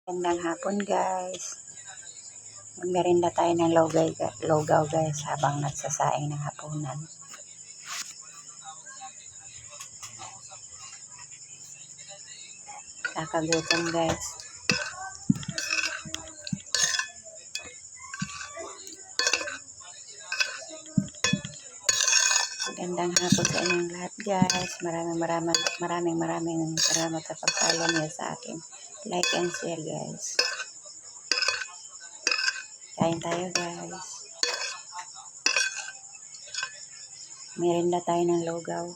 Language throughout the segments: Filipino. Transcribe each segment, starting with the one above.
Magandang hapon guys. Magmerienda tayo ng lugaw guys habang nagsasaing ng hapunan. Kakagutom guys. Magandang hapon sa inyong lahat guys. Maraming salamat sa pag-follow niyo sa akin. Like and share guys. Kain tayo guys. Merienda tayo ng lugaw.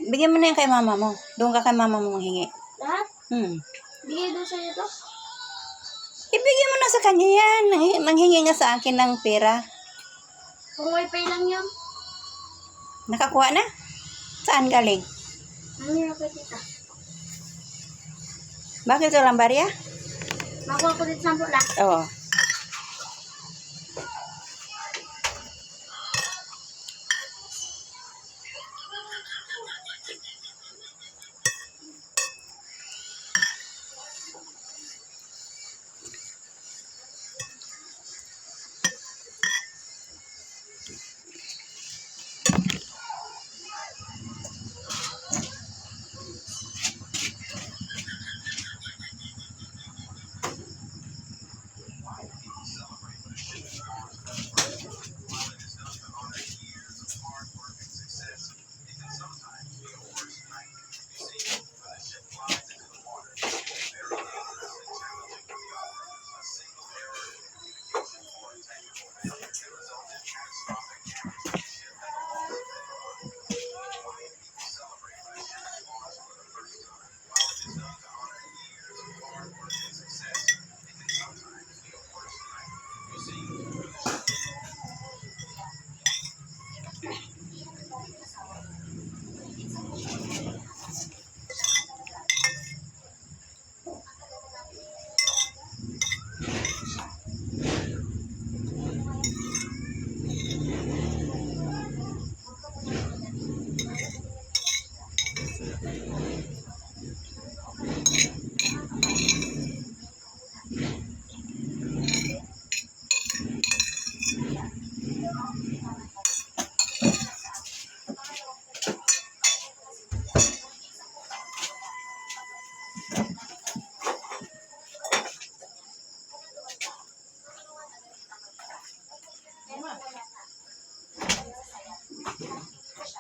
Bigyan mo na yan kay mama mo. Doon ka kay mama mo hingi. Lahat? Bigay doon sa'yo to? Ibigyan mo na sa kanya yan. Nanghingi nga sa akin ng pera. Kung wifi lang yun. Nakakuha na? Saan galing? Ano yung kay tita? Bakit walang barya? Makuha ko dito 10 lang. Oo.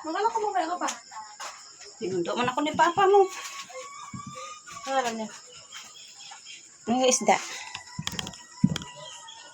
Magkano ko mo ba ako pa? Pinundo man ako ni Papa mo. Wala niya. Ano yung isda?